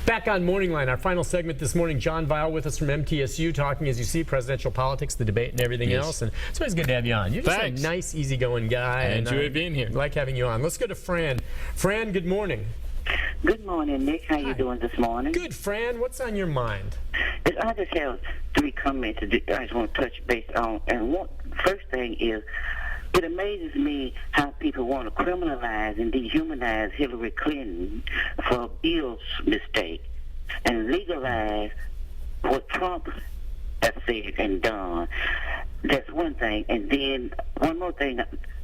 Back on MorningLine, our final segment this morning. John Vile with us from MTSU, talking, as you see, presidential politics, the debate, and everything else. And it's always good to have you on. You're just a nice, easygoing guy. I enjoy being here. Like having you on. Let's go to Fran. Fran, good morning. Good morning, Nick. How you doing this morning? Good, Fran. What's on your mind? I just have 3 comments I just want to touch base on. And first thing is, it amazes me how people want to criminalize and dehumanize Hillary Clinton for Bill's mistake and legalize what Trump has said and done. That's one thing. And then one more thing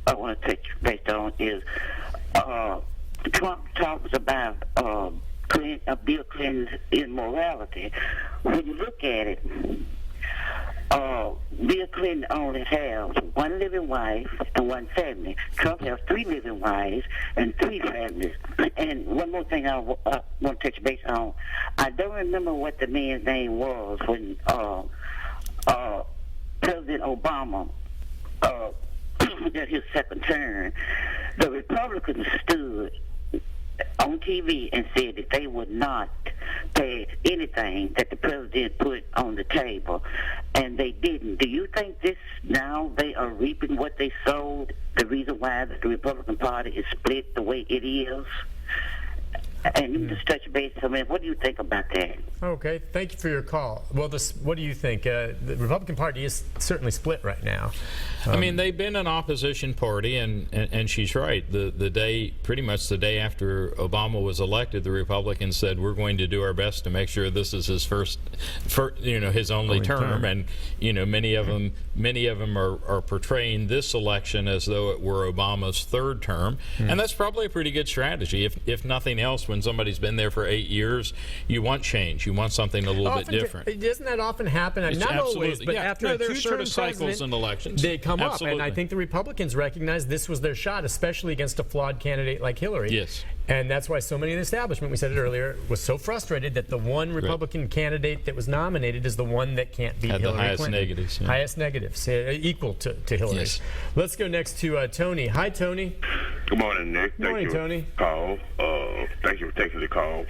I want to touch base on is Trump talks about Bill Clinton's immorality. When you look at it, Bill Clinton only has 1 living wife and 1 family. Trump has 3 living wives and 3 families. And one more thing I want to touch base on. I don't remember what the man's name was when President Obama got his second term. The Republicans stood on TV and said that they would not pay anything that the president put on the table, and they didn't. Do you think this now they are reaping what they sowed? The reason why the Republican Party is split the way it is? And you just touch base. I mean, what do you think about that? Okay, thank you for your call. Well, what do you think? The Republican Party is certainly split right now. I mean, they've been an opposition party, and she's right. Pretty much the day after Obama was elected, the Republicans said, we're going to do our best to make sure this is his his only term. And many of them are portraying this election as though it were Obama's 3rd term, and that's probably a pretty good strategy. If nothing else, when somebody's been there for 8 years, you want change. You want something a little bit different. Doesn't that often happen? Not always, but after a 2-term cycles in elections, they come up. And I think the Republicans recognize this was their shot, especially against a flawed candidate like Hillary. Yes. And that's why so many in the establishment, we said it earlier, was so frustrated that the one Republican candidate that was nominated is the one that can't beat Hillary Clinton. Clinton. Negatives. Yeah. Highest negatives, equal to Hillary. Yes. Let's go next to Tony. Hi, Tony. Good morning, Nick. Good morning, Tony. Thank you for taking the call.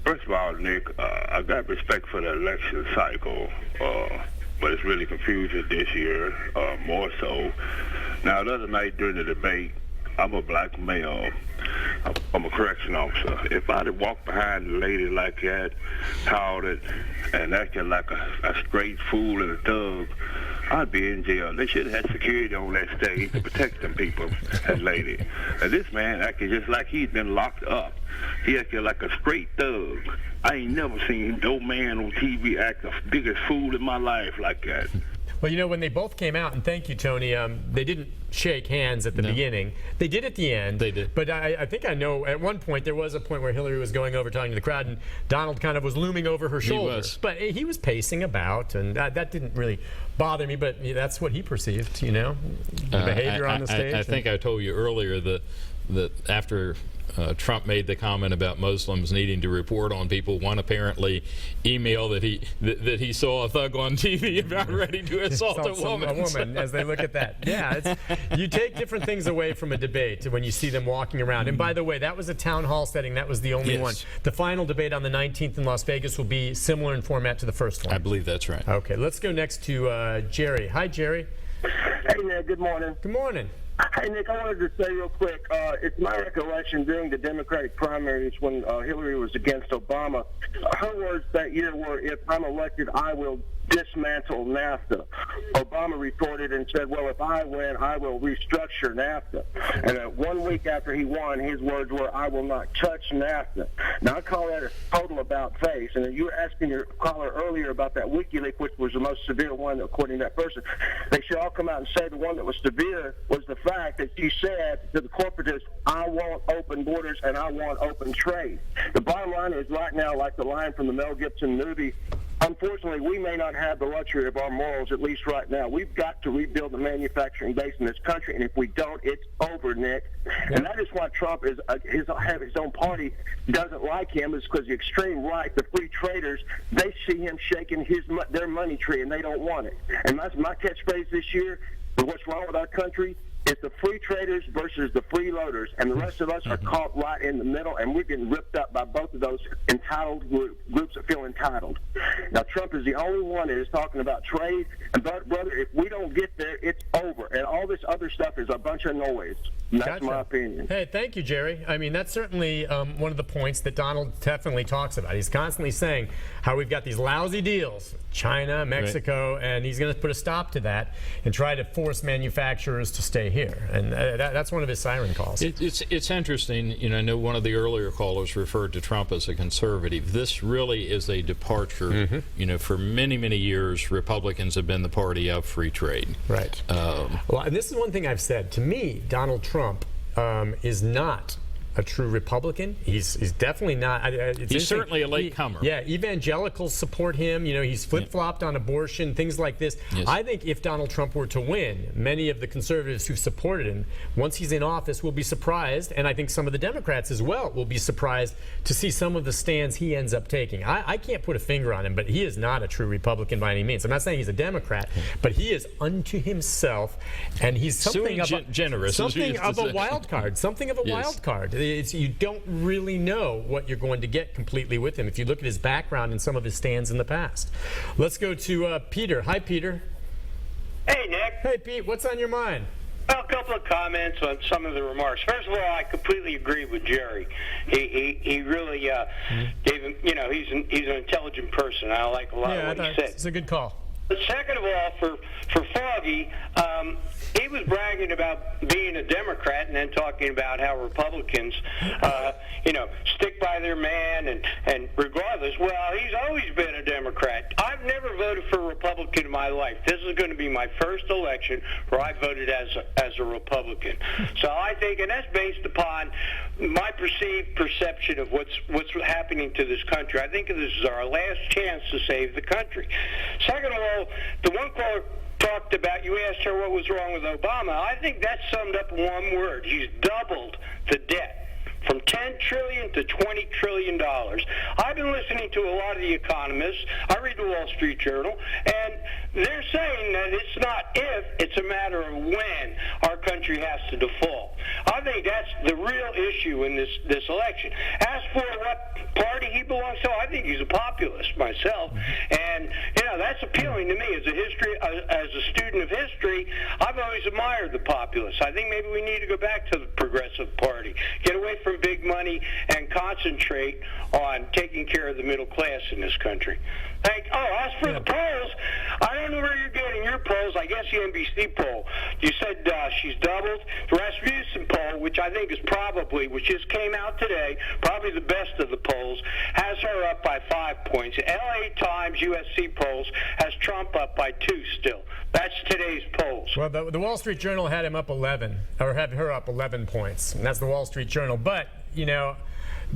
First of all, Nick, I got respect for the election cycle, but it's really confusing this year, more so. Now, the other night during the debate, I'm a black male. I'm a correction officer. If I'd have walked behind a lady like that, touted, and acted like a straight fool and a thug, I'd be in jail. They should have had security on that stage to protect them people, that lady. And this man acted just like he'd been locked up. He acted like a straight thug. I ain't never seen no man on TV act the biggest fool in my life like that. Well, when they both came out, and thank you, Tony, they didn't shake hands at the beginning. They did at the end. They did. But I think I know at one point, there was a point where Hillary was going over talking to the crowd, and Donald kind of was looming over her shoulder. He was. But he was pacing about, and that didn't really bother me, but that's what he perceived, the behavior on the stage. I think I told you earlier that after Trump made the comment about Muslims needing to report on people, one apparently emailed that he saw a thug on TV about ready to assault a woman. As they look at that. Yeah, you take different things away from a debate when you see them walking around. And by the way, that was a town hall setting. That was the only one. The final debate on the 19th in Las Vegas will be similar in format to the first one. I believe that's right. Okay, let's go next to Jerry. Hi, Jerry. Hey, Nick. Good morning. Good morning. Hey, Nick, I wanted to say real quick, it's my recollection during the Democratic primaries when Hillary was against Obama, her words that year were, if I'm elected, I will dismantle NAFTA. Obama retorted and said, well, if I win, I will restructure NAFTA. And 1 week after he won, his words were, I will not touch NAFTA. Now, I call that a total about-face. And you were asking your caller earlier about that WikiLeaks, which was the most severe one, according to that person. They should all come out and say the one that was severe was the fact that she said to the corporatists, I want open borders and I want open trade. The bottom line is right now, like the line from the Mel Gibson movie, unfortunately, we may not have the luxury of our morals, at least right now. We've got to rebuild the manufacturing base in this country, and if we don't, it's over, Nick. And that is why Trump his own party doesn't like him, is because the extreme right, the free traders, they see him shaking their money tree, and they don't want it. And that's my catchphrase this year. What's wrong with our country? It's the free traders versus the freeloaders, and the rest of us are caught right in the middle, and we're getting ripped up by both of those entitled groups that feel entitled. Now, Trump is the only one that is talking about trade, and brother, if we don't get there, it's over, and all this other stuff is a bunch of noise. And that's my opinion. Hey, thank you, Jerry. I mean, that's certainly one of the points that Donald definitely talks about. He's constantly saying how we've got these lousy deals, China, Mexico, and he's going to put a stop to that and try to force manufacturers to stay here. And that's one of his siren calls. It's interesting. You know, I know one of the earlier callers referred to Trump as a conservative. This really is a departure. You know, for many, many years, Republicans have been the party of free trade. Right. Well, and this is one thing I've said. To me, Donald Trump is not a true Republican. He's definitely not. He's certainly a latecomer. Yeah, evangelicals support him. You know, he's flip-flopped on abortion, things like this. Yes. I think if Donald Trump were to win, many of the conservatives who supported him, once he's in office, will be surprised, and I think some of the Democrats as well will be surprised to see some of the stands he ends up taking. I can't put a finger on him, but he is not a true Republican by any means. I'm not saying he's a Democrat, but he is unto himself, and he's something of a wild card. Something of a wild card. You don't really know what you're going to get completely with him if you look at his background and some of his stands in the past. Let's go to Peter. Hi, Peter. Hey, Nick. Hey, Pete. What's on your mind? Well, a couple of comments on some of the remarks. First of all, I completely agree with Jerry. He really gave him, you know, he's an intelligent person. I like a lot of what he said. It's a good call. But second of all, for Foggy, he was bragging about being a Democrat and then talking about how Republicans, you know, stick by their man and regardless. Well, he's always been a Democrat. I've never voted for a Republican in my life. This is going to be my first election where I voted as a Republican. So I think, and that's based upon my perceived perception of what's happening to this country. I think this is our last chance to save the country. Second of all, the one caller talked about, you asked her what was wrong with Obama. I think that summed up one word. He's doubled the debt from $10 trillion to $20 trillion. I've been listening to a lot of the economists. I read the Wall Street Journal, and they're saying that it's not if, it's a matter of when our country has to default. I think that's the real issue in this election. As for what party he belongs to, I think he's a populist myself, and you know that's appealing to me as a student of history. I've always admired the populists. I think maybe we need to go back to the Progressive Party, get away from big money, and concentrate on taking care of the middle class in this country. As for the polls, I don't know where you're getting your polls. I guess the NBC poll. You said she's doubled. The Rasmussen poll, which I think is which just came out today, probably the best of the polls, has her up by 5 points. LA Times USC polls has Trump up by 2 still. That's today's polls. Well, the Wall Street Journal had him up 11, or had her up 11 points, and that's the Wall Street Journal. But, you know,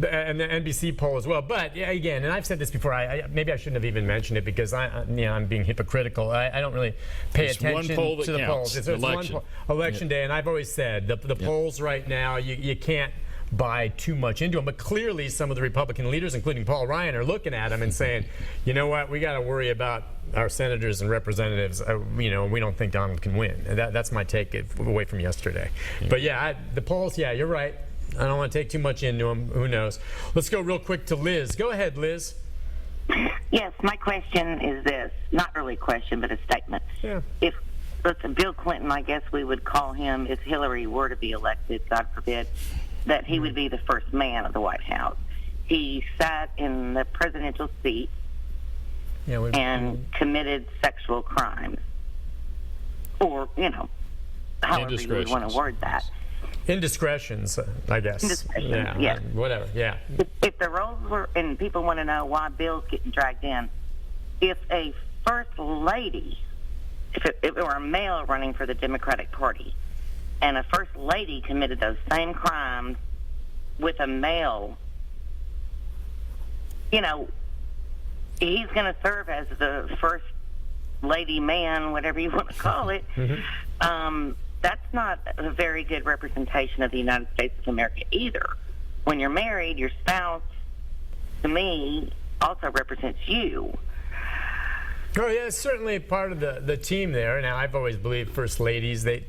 and the NBC poll as well. But yeah, again, and I've said this before, maybe I shouldn't have even mentioned it because I'm being hypocritical. I don't really pay attention to the polls. It's election day, and I've always said the polls right now, you can't buy too much into them. But clearly some of the Republican leaders, including Paul Ryan, are looking at them and saying, you know what, we got to worry about our senators and representatives. You know, we don't think Donald can win. That's my take away from yesterday. But yeah, the polls, yeah, you're right. I don't want to take too much into them. Who knows? Let's go real quick to Liz. Go ahead, Liz. Yes, my question is this. Not really a question, but a statement. Yeah. If Bill Clinton, I guess we would call him, if Hillary were to be elected, God forbid, that he would be the first man of the White House. He sat in the presidential seat and committed sexual crimes. Or, you know, however you would want to word that. Indiscretions, I guess. Indiscretions, yes. Whatever, yeah. If the roles were, and people want to know why Bill's getting dragged in, if a first lady, if it were a male running for the Democratic Party, and a first lady committed those same crimes with a male, you know, he's going to serve as the first lady man, whatever you want to call it. That's not a very good representation of the United States of America either. When you're married, your spouse, to me, also represents you. Oh, yeah, it's certainly part of the team there. Now, I've always believed first ladies, they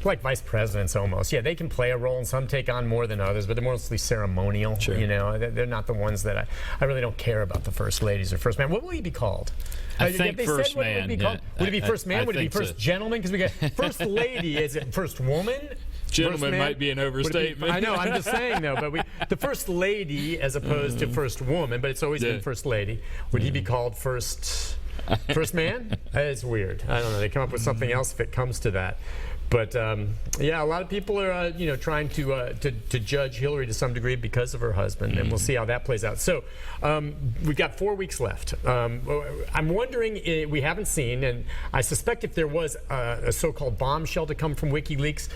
like vice presidents almost. Yeah, they can play a role, and some take on more than others, but they're mostly ceremonial. Sure. You know, they're not the ones that I really don't care about the first ladies or first man. What will he be called? I think they first said what man. Would it be called? Would it be first man? Would it be think first gentleman? Because we got first lady. Is it first woman? Gentleman might be an overstatement. I know, I'm just saying though, but the first lady as opposed to first woman, but it's always been first lady. Would he be called first man? It's weird. I don't know. They come up with something else if it comes to that. But yeah, a lot of people are trying to judge Hillary to some degree because of her husband, and we'll see how that plays out. So we've got 4 weeks left. I'm wondering, we haven't seen, and I suspect if there was a so-called bombshell to come from WikiLeaks,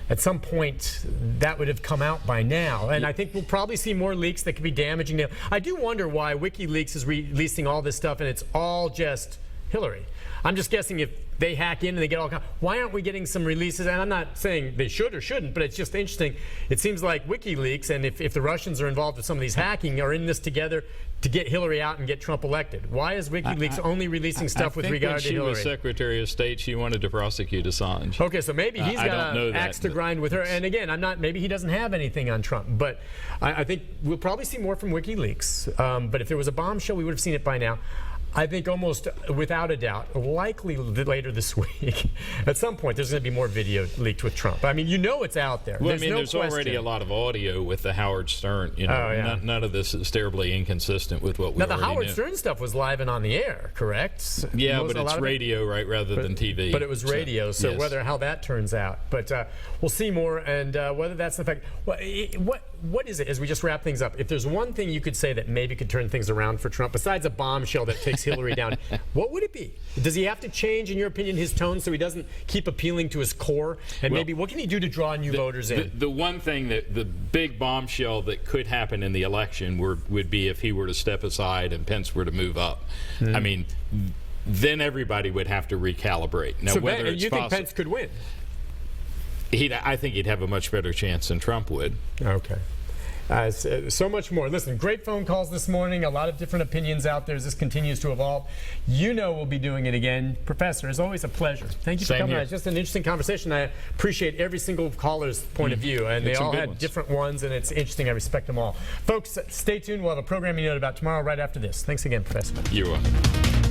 at some point that would have come out by now. And I think we'll probably see more leaks that could be damaging to. I do wonder why WikiLeaks is releasing all this stuff and it's all just Hillary. I'm just guessing if they hack in and they get all kinds. Why aren't we getting some releases? And I'm not saying they should or shouldn't, but it's just interesting. It seems like WikiLeaks, and if the Russians are involved with some of these hacking, are in this together to get Hillary out and get Trump elected. Why is WikiLeaks only releasing stuff with regard to Hillary? When she was Secretary of State, she wanted to prosecute Assange. Okay, so maybe he's got an axe to grind with her. And again, maybe he doesn't have anything on Trump. But I think we'll probably see more from WikiLeaks. But if there was a bombshell, we would have seen it by now. I think almost without a doubt, likely later this week, at some point, there's going to be more video leaked with Trump. I mean, you know it's out there. Well, there's already a lot of audio with the Howard Stern. You know, none of this is terribly inconsistent with what we already knew. Now, the Howard Stern stuff was live and on the air, correct? Yeah, but it's radio, right, rather than TV. But it was radio, so yes. how that turns out. But we'll see more, and whether that's the fact. What is it, as we just wrap things up, if there's one thing you could say that maybe could turn things around for Trump, besides a bombshell that takes Hillary down, what would it be? Does he have to change, in your opinion, his tone so he doesn't keep appealing to his core? And maybe what can he do to draw new voters in? The one thing that the big bombshell that could happen in the election would be if he were to step aside and Pence were to move up. I mean, then everybody would have to recalibrate. Now, whether it's you think Pence could win? I think he'd have a much better chance than Trump would. Okay. So much more. Listen, great phone calls this morning. A lot of different opinions out there as this continues to evolve. You know we'll be doing it again. Professor, it's always a pleasure. Thank you for coming on. It's just an interesting conversation. I appreciate every single caller's point of view, and they all had different ones, and it's interesting. I respect them all. Folks, stay tuned. We'll have a programming note about tomorrow right after this. Thanks again, Professor. You're welcome.